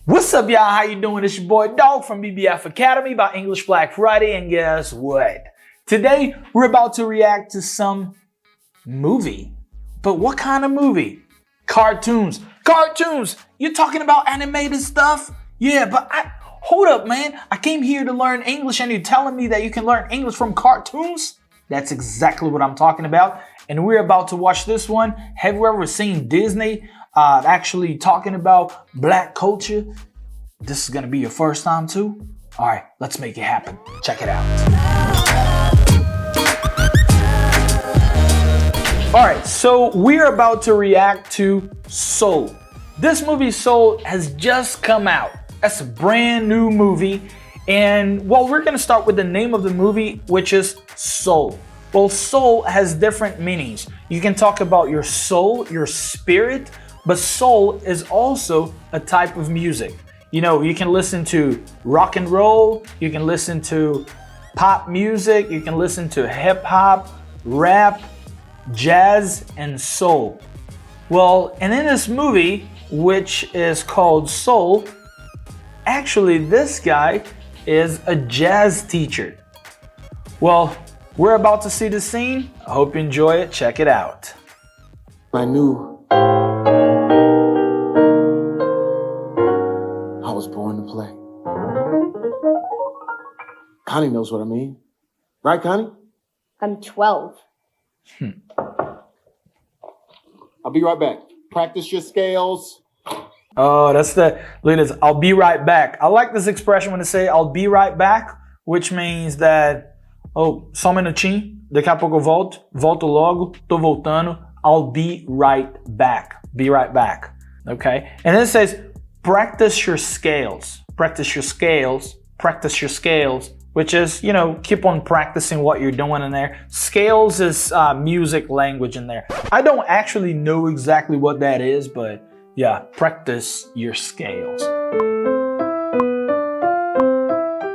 What's up, y'all? How you doing? It's your boy Dog from BBF Academy by English Black Friday, and guess what? Today, we're about to react to some movie. But what kind of movie? Cartoons. Cartoons! You're talking about animated stuff? Yeah, but hold up, man. I came here to learn English and you're telling me that you can learn English from cartoons? That's exactly what I'm talking about. And we're about to watch this one. Have you ever seen Disney actually talking about black culture? This is gonna be your first time too? All right, let's make it happen. Check it out. All right, so we're about to react to Soul. This movie Soul has just come out. That's a brand new movie. And well, we're gonna start with the name of the movie, which is Soul. Well, soul has different meanings. You can talk about your soul, your spirit, but soul is also a type of music. You know, you can listen to rock and roll, you can listen to pop music, you can listen to hip hop, rap, jazz, and soul. Well, and in this movie, which is called Soul, actually this guy is a jazz teacher. Well, we're about to see the scene. I hope you enjoy it. Check it out. I knew I was born to play. Connie knows what I mean. Right, Connie? I'm 12. I'll be right back. Practice your scales. Oh, that's the, look at this. I'll be right back. I like this expression when they say I'll be right back, which means that, oh, só minutinho, daqui a pouco eu volto, volto logo, tô voltando, I'll be right back. Be right back. Okay? And then it says, practice your scales. Practice your scales. Practice your scales. Which is, you know, keep on practicing what you're doing in there. Scales is music language in there. I don't actually know exactly what that is, but yeah, practice your scales.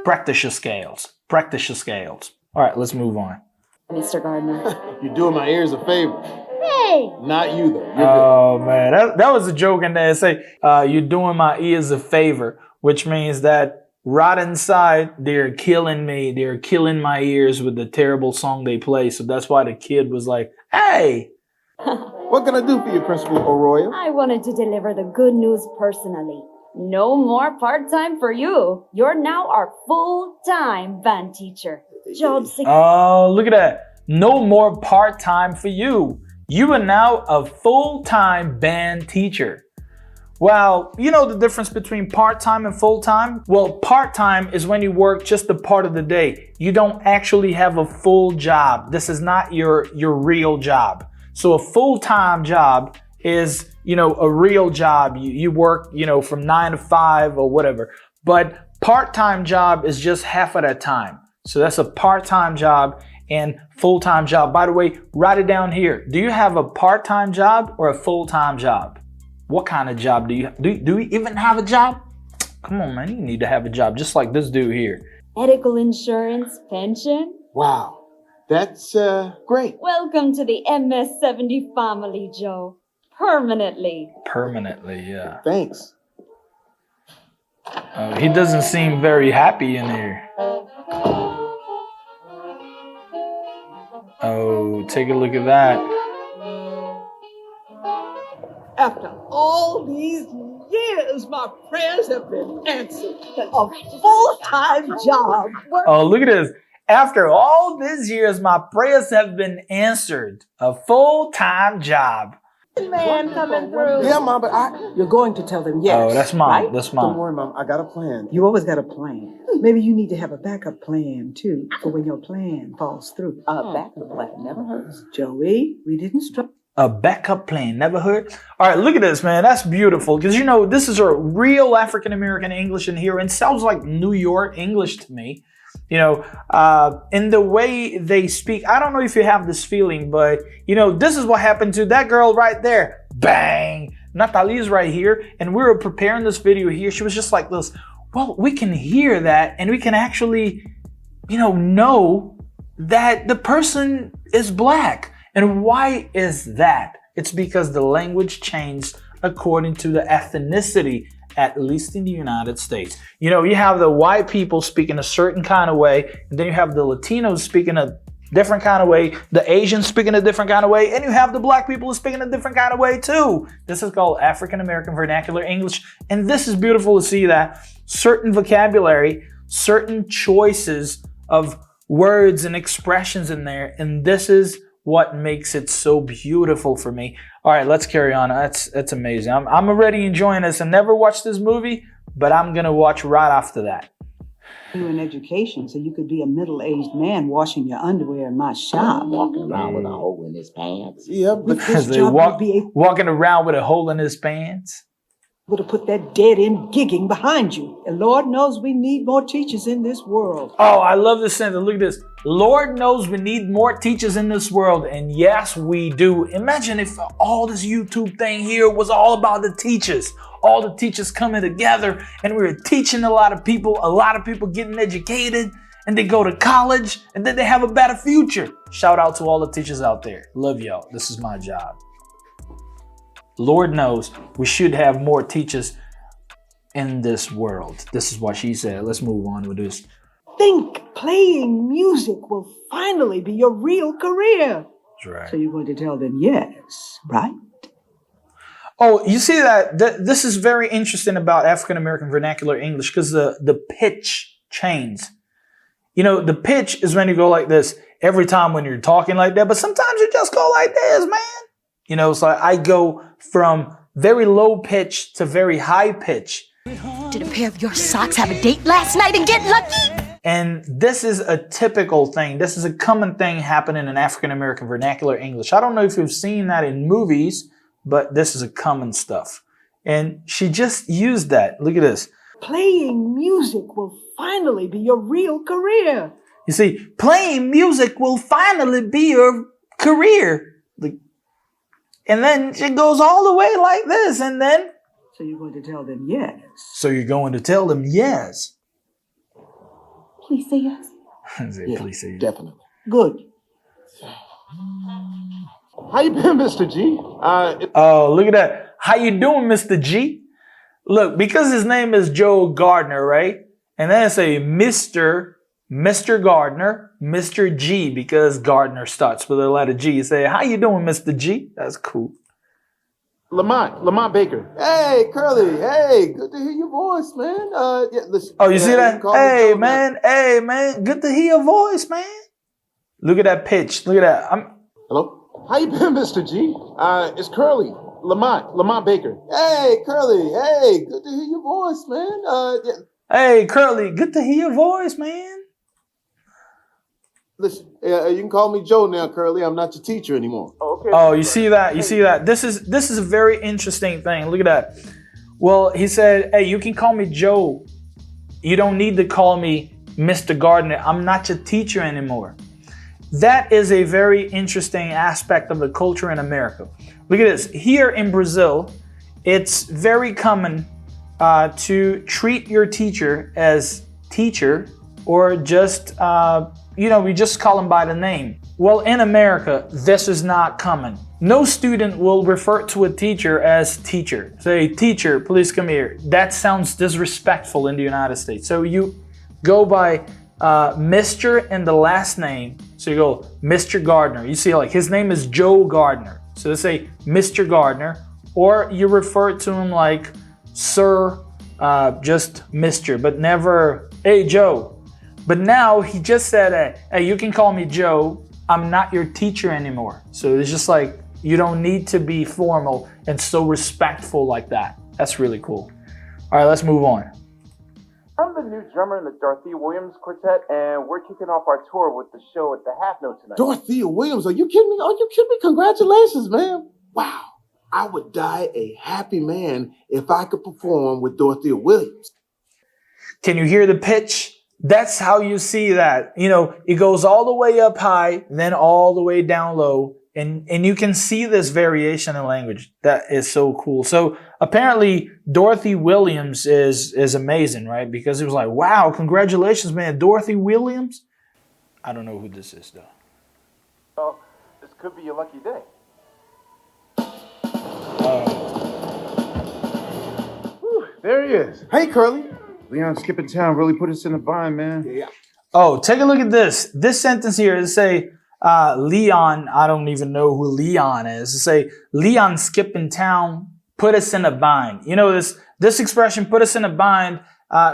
Practice your scales. Practice your scales. All right, let's move on. Mr. Gardner. You're doing my ears a favor. Hey! Not you, though. You're Oh, man, that was a joke in there. Say, you're doing my ears a favor, which means that right inside, they're killing me. They're killing my ears with the terrible song they play. So that's why the kid was like, hey. What can I do for you, Principal Aroeira? I wanted to deliver the good news personally. No more part-time for you. You're now our full-time band teacher. Job secure. Oh, look at that. No more part-time for you. You are now a full-time band teacher. Well, you know the difference between part-time and full-time? Well, part-time is when you work just a part of the day. You don't actually have a full job. This is not your real job. So a full-time job is, you know, a real job. You work, you know, from 9 to 5 or whatever. But part-time job is just half of that time. So that's a part-time job and full-time job. By the way, write it down here. Do you have a part-time job or a full-time job? What kind of job do you have? Do we even have a job? Come on, man, you need to have a job just like this dude here. Medical insurance, pension. Wow, that's great. Welcome to the MS-70 family, Joe. Permanently. Permanently, yeah. Thanks. He doesn't seem very happy in here. Oh, take a look at that. After all these years, my prayers have been answered. A full-time job. Oh, look at this. After all these years, my prayers have been answered. A full-time job. Man coming through. Yeah, Mom, but You're going to tell them yes. Oh, that's mom. right? That's don't mom. worry, Mom. I got a plan. You always got a plan. Maybe you need to have a backup plan, too, for when your plan falls through. A backup plan never hurts. Joey, we didn't struggle. A backup plan, never heard? All right, look at this, man. That's beautiful. Because, you know, this is a real African-American English in here. And it sounds like New York English to me. You know, in the way they speak. I don't know if you have this feeling, but, you know, this is what happened to that girl right there. Bang! Natallí's right here. And we were preparing this video here. She was just like this. Well, we can hear that. And we can actually, you know that the person is black. And why is that? It's because the language changed according to the ethnicity at least in the United States. You know, you have the white people speaking a certain kind of way, and then you have the Latinos speaking a different kind of way, the Asians speaking a different kind of way, and you have the black people speaking a different kind of way too. This is called African American Vernacular English, and this is beautiful to see that certain vocabulary, certain choices of words and expressions in there, and this is what makes it so beautiful for me. All right, let's carry on. That's amazing. I'm already enjoying this. I never watched this movie, but I'm gonna watch right after that. You in education, so you could be a middle-aged man washing your underwear in my shop. Walking around with a hole in his pants. Yeah, but This They job would be walking around with a hole in his pants. able to put that dead-end gigging behind you. And Lord knows we need more teachers in this world. Oh, I love this sentence. Look at this. Lord knows we need more teachers in this world. And yes, we do. Imagine if all this YouTube thing here was all about the teachers. All the teachers coming together and we were teaching a lot of people getting educated, and they go to college and then they have a better future. Shout out to all the teachers out there. Love y'all. This is my job. Lord knows we should have more teachers in this world. This is what she said. Let's move on with this. Think playing music will finally be your real career. That's right. So you're going to tell them yes, right? Oh, you see that? This is very interesting about African American Vernacular English because the pitch changes. You know, the pitch is when you go like this every time when you're talking like that, but sometimes you just go like this, man. You know, it's like I go from very low pitch to very high pitch. Did a pair of your socks have a date last night and get lucky? And this is a typical thing. This is a common thing happening in African American Vernacular English. I don't know if you've seen that in movies, but this is a common stuff. And she just used that. Look at this. Playing music will finally be your real career. You see, playing music will finally be your career. And then it goes all the way like this. And then. So you're going to tell them yes. So you're going to tell them yes. Please say yes. Please say yes. definitely. Good. How you been, Mr. G? Oh, look at that. How you doing, Mr. G? Look, because his name is Joe Gardner, right? And then I say Mr. Gardner, Mr. G, because Gardner starts with a letter G. You say, how you doing, Mr. G? That's cool. Lamont Baker. Hey, Curly. Hey, good to hear your voice, man. Yeah, listen. Oh, you see that? call me Hey, Joe man. Hey, man. Good to hear your voice, man. Look at that pitch. Look at that. Hello? How you been, Mr. G? It's Curly. Lamont Baker. Hey, Curly. Hey, good to hear your voice, man. Yeah. Hey, Curly. Good to hear your voice, man. Listen, you can call me Joe now, Curly. I'm not your teacher anymore. Okay. Oh, you see that? You see that? This is a very interesting thing. Look at that. Well, he said, hey, you can call me Joe. You don't need to call me Mr. Gardner. I'm not your teacher anymore. That is a very interesting aspect of the culture in America. Look at this. Here in Brazil, it's very common to treat your teacher as teacher or just, we just call them by the name. Well, in America, this is not common. No student will refer to a teacher as teacher. Say, teacher, please come here. That sounds disrespectful in the United States. So you go by Mr. and the last name. So you go Mr. Gardner. You see, like his name is Joe Gardner. So they say Mr. Gardner, or you refer to him like Sir, just Mr., but never, hey, Joe. But now he just said, hey, you can call me Joe. I'm not your teacher anymore. So it's just like, you don't need to be formal and so respectful like that. That's really cool. All right, let's move on. I'm the new drummer in the Dorothea Williams Quartet, and we're kicking off our tour with the show at the Half Note tonight. Dorothea Williams, are you kidding me? Are you kidding me? Congratulations, man. Wow. I would die a happy man if I could perform with Dorothea Williams. Can you hear the pitch? That's how you see that. You know, it goes all the way up high, then all the way down low. And you can see this variation in language. That is so cool. So apparently Dorothy Williams is amazing, right? Because it was like, wow, congratulations, man. Dorothy Williams? I don't know who this is, though. Well, this could be your lucky day. There he is. Hey, Curly. Leon skipping town really put us in a bind, man. Yeah. Oh, take a look at this. This sentence here is say, Leon, I don't even know who Leon is. It say, Leon skipping town put us in a bind. You know, this expression, put us in a bind,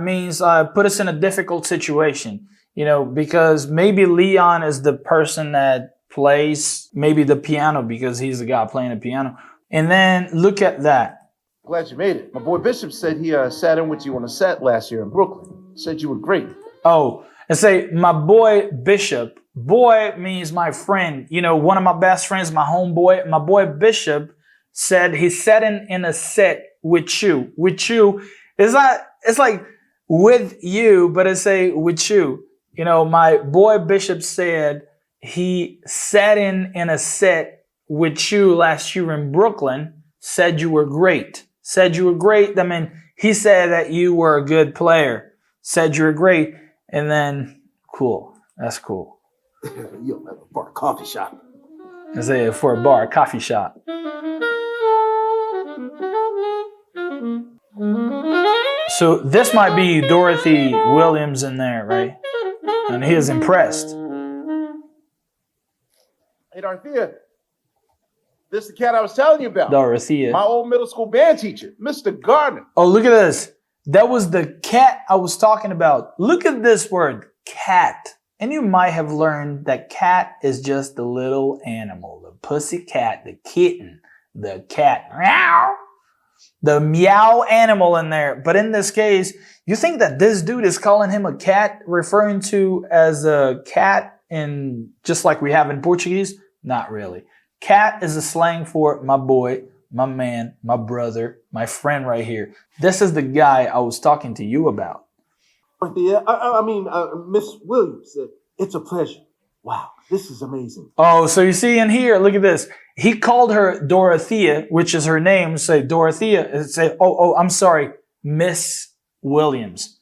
means put us in a difficult situation. You know, because maybe Leon is the person that plays maybe the piano because he's the guy playing the piano. And then look at that. Glad you made it. My boy Bishop said he sat in with you on a set last year in Brooklyn. Said you were great. Oh, and say, my boy Bishop. Boy means my friend. You know, one of my best friends, my homeboy. My boy Bishop said he sat in a set with you. With you. It's like with you, but it's say with you. You know, my boy Bishop said he sat in a set with you last year in Brooklyn. Said you were great. Said you were great. I mean, he said that you were a good player. Said you were great. And then, cool. That's cool. You'll have a bar coffee shop. I say for a bar, a coffee shop. So this might be Dorothy Williams in there, right? And he is impressed. Hey, Dorothea. This the cat I was telling you about. Dorothea. My old middle school band teacher, Mr. Gardner. Oh, look at this. That was the cat I was talking about. Look at this word, cat. And you might have learned that cat is just the little animal, the pussy cat, the kitten, the cat, meow, the meow animal in there. But in this case, you think that this dude is calling him a cat, referring to as a cat in just like we have in Portuguese? Not really. Cat is a slang for my boy, my man, my brother, my friend right here. This is the guy I was talking to you about. Dorothea, Miss Williams, it's a pleasure. Wow, this is amazing. Oh, so you see in here, look at this. He called her Dorothea, which is her name. Say Dorothea, say, I'm sorry, Miss Williams.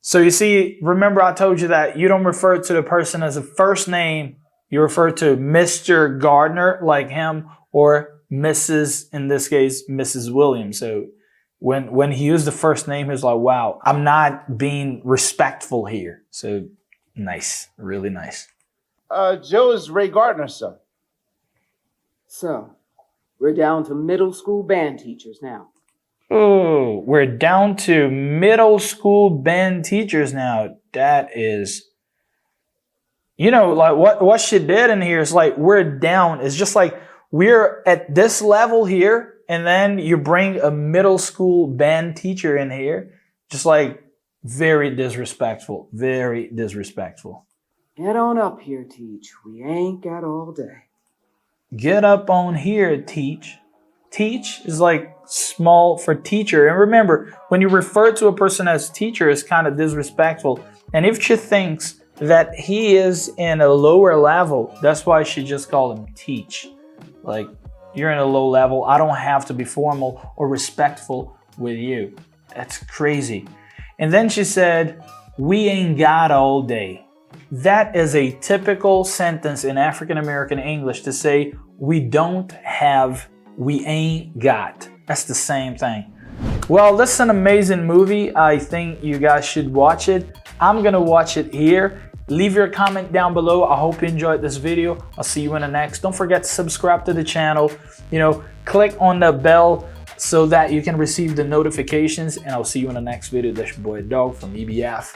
So you see, remember I told you that you don't refer to the person as a first name. You refer to Mr. Gardner, like him, or Mrs., in this case, Mrs. Williams. So when he used the first name, he was like, wow, I'm not being respectful here. So nice, really nice. Joe is Ray Gardner's son. So, we're down to middle school band teachers now. Oh, we're down to middle school band teachers now. That is, you know, like what she did in here is like we're down. It's just like we're at this level here, and then you bring a middle school band teacher in here. Just like very disrespectful, very disrespectful. Get on up here, Teach. We ain't got all day. Get up on here, Teach. Teach is like small for teacher. And remember, when you refer to a person as teacher, it's kind of disrespectful. And if she thinks that he is in a lower level, that's why she just called him Teach. Like, you're in a low level. I don't have to be formal or respectful with you. That's crazy. And then she said, we ain't got all day. That is a typical sentence in African American English to say, we don't have, we ain't got. That's the same thing. Well, this is an amazing movie. I think you guys should watch it. I'm gonna watch it here. Leave your comment down below. I hope you enjoyed this video. I'll see you in the next. Don't forget to subscribe to the channel. You know, click on the bell so that you can receive the notifications, and I'll see you in the next video. That's your boy Dog from EBF.